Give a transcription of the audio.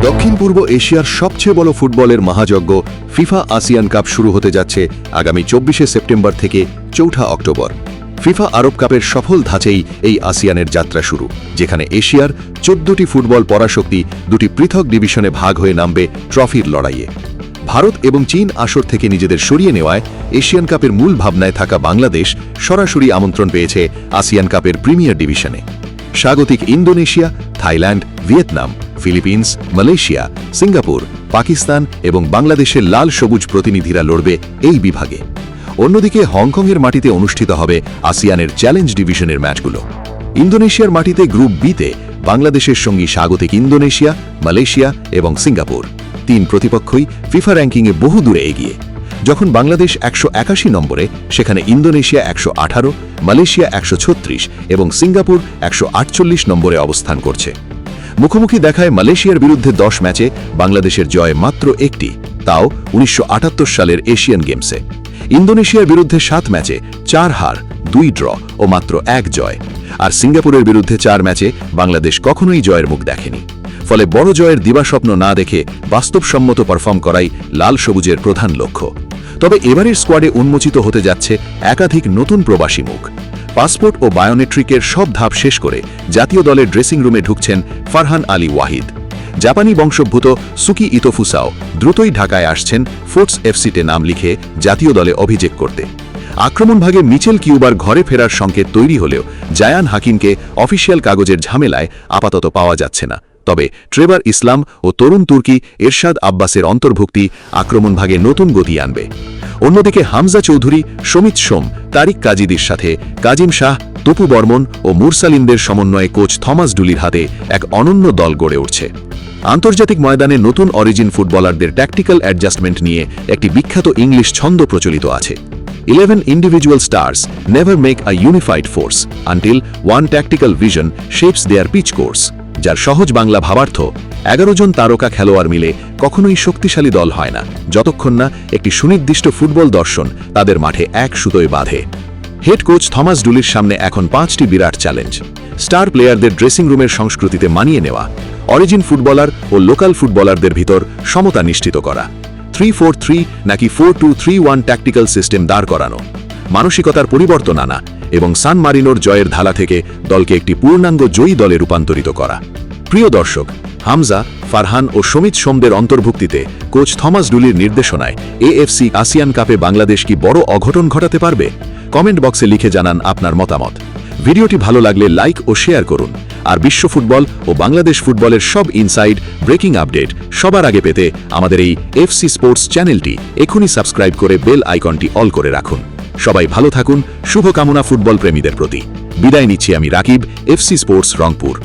দক্ষিণ পূর্ব এশিয়ার সবচেয়ে বড় ফুটবলের মহাযজ্ঞ ফিফা আসিয়ান কাপ শুরু হতে যাচ্ছে আগামী 24 সেপ্টেম্বর থেকে 4 অক্টোবর। ফিফা আরব কাপের সফল ধাঁচেই এই আসিয়ানের যাত্রা শুরু, যেখানে এশিয়ার 14টি ফুটবল পরাশক্তি দুটি পৃথক ডিভিশনে ভাগ হয়ে নামবে ট্রফির লড়াইয়ে। ভারত এবং চীন আসর থেকে নিজেদের সরিয়ে নেওয়ায় এশিয়ান কাপের মূল ভাবনায় থাকা বাংলাদেশ সরাসরি আমন্ত্রণ পেয়েছে আসিয়ান কাপের প্রিমিয়ার ডিভিশনে। স্বাগতিক Indonesia, Thailand, Vietnam, Philippines, Malaysia, Singapore, Pakistan এবং বাংলাদেশের লাল সবুজ প্রতিনিধিরা লড়বে এই বিভাগে। অন্যদিকে হংকংয়ের মাটিতে অনুষ্ঠিত হবে আসিয়ানের চ্যালেঞ্জ ডিভিশনের ম্যাচগুলো। ইন্দোনেশিয়ার মাটিতে গ্রুপ বিতে বাংলাদেশের সঙ্গী স্বাগতিক ইন্দোনেশিয়া, মালয়েশিয়া এবং সিঙ্গাপুর। তিন প্রতিপক্ষই ফিফা র্যাঙ্কিংয়ে বহু দূরে এগিয়ে। যখন বাংলাদেশ 181 নম্বরে, সেখানে ইন্দোনেশিয়া 118, মালয়েশিয়া 136 এবং সিঙ্গাপুর 148 নম্বরে অবস্থান করছে। মুখোমুখি দেখায় মালয়েশিয়ার বিরুদ্ধে 10 ম্যাচে বাংলাদেশের জয় মাত্র একটি, তাও 1978 সালের এশিয়ান গেমসে। ইন্দোনেশিয়ার বিরুদ্ধে 7 ম্যাচে 4 হার, 2 ড্র ও মাত্র 1 জয়। আর সিঙ্গাপুরের বিরুদ্ধে 4 ম্যাচে বাংলাদেশ কখনোই জয়ের মুখ দেখেনি। ফলে বড় জয়ের দিবাস্বপ্ন না দেখে বাস্তবসম্মত পারফর্ম করাই লাল সবুজের প্রধান লক্ষ্য। তবে এবারের স্কোয়াডে উন্মোচিত হতে যাচ্ছে একাধিক নতুন প্রবাসী মুখ। পাসপোর্ট ও বায়োমেট্রিকের সব ধাপ শেষ করে জাতীয় দলের ড্রেসিং রুমে ঢুকছেন ফারহান আলী ওয়াহিদ। জাপানি বংশোদ্ভূত সুকি ইতোফুসাও দ্রুতই ঢাকায় আসছেন ফোর্টস এফসিতে নাম লিখে জাতীয় দলে অভিষেক করতে। আক্রমণভাগে মিচেল কিউবার ঘরে ফেরার সংকেত তৈরি হলেও জায়ান হাকিমকে অফিসিয়াল কাগজের ঝামেলায় আপাতত পাওয়া যাচ্ছে না। তবে ট্রেভার ইসলাম ও তরুণ তুর্কি এরশাদ আব্বাসের অন্তর্ভুক্তি আক্রমণভাগে নতুন গতি আনবে। অন্যদিকে হামজা চৌধুরী, সমিত সোম, তারিক কাজিদির সাথে কাজিম শাহ, তপু বর্মন ও মুরসালিনদের সমন্বয়ে কোচ থমাস ডুলির হাতে এক অনন্য দল গড়ে উঠছে। আন্তর্জাতিক ময়দানে নতুন অরিজিন ফুটবলারদের ট্যাকটিক্যাল অ্যাডজাস্টমেন্ট নিয়ে একটি বিখ্যাত ইংলিশ ছন্দ প্রচলিত আছে। 11 individual stars never make a unified force until one tactical vision shapes their pitch course, যার সহজ বাংলা ভাবার্থ 11 জন তারকা খেলোয়াড় মিলে কখনোই শক্তিশালী দল হয় না, যতক্ষণ না একটি সুনির্দিষ্ট ফুটবল দর্শন তাদের মাঠে এক সুতোয় বাঁধে। হেড কোচ থমাস ডুলির সামনে এখন 5টি বিরাট চ্যালেঞ্জ: স্টার প্লেয়ারদের ড্রেসিং রুমের সংস্কৃতিতে মানিয়ে নেওয়া, অরিজিন ফুটবলার ও লোকাল ফুটবলারদের ভিতর সমতা নিশ্চিত করা, 3-4-3 নাকি 4-2-3-1 ট্যাকটিক্যাল সিস্টেম দাঁড় করানো, মানসিকতার পরিবর্তন আনা এবং সান মারিনোর জয়ের ধালা থেকে দলকে একটি পূর্ণাঙ্গ জয়ী দলে রূপান্তরিত করা। প্রিয় দর্শক, হামজা, ফারহান ও সমিত সোমদের অন্তর্ভুক্তিতে কোচ থমাস ডুলির নির্দেশনায় এএফসি আসিয়ান কাপে বাংলাদেশ কি বড় অঘটন ঘটাতে পারবে? কমেন্ট বক্সে লিখে জানান আপনার মতামত। ভিডিওটি ভালো লাগলে লাইক ও শেয়ার করুন। আর বিশ্ব ফুটবল ও বাংলাদেশ ফুটবলের সব ইনসাইড ব্রেকিং আপডেট সবার আগে পেতে আমাদের এই এফসি স্পোর্টস চ্যানেলটি এখনই সাবস্ক্রাইব করে বেল আইকনটি অল করে রাখুন। সবাই ভালো থাকুন। শুভকামনা ফুটবল প্রেমীদের প্রতি। বিদায় নিচ্ছি আমি রাকিব, এফসি স্পোর্টস রংপুর।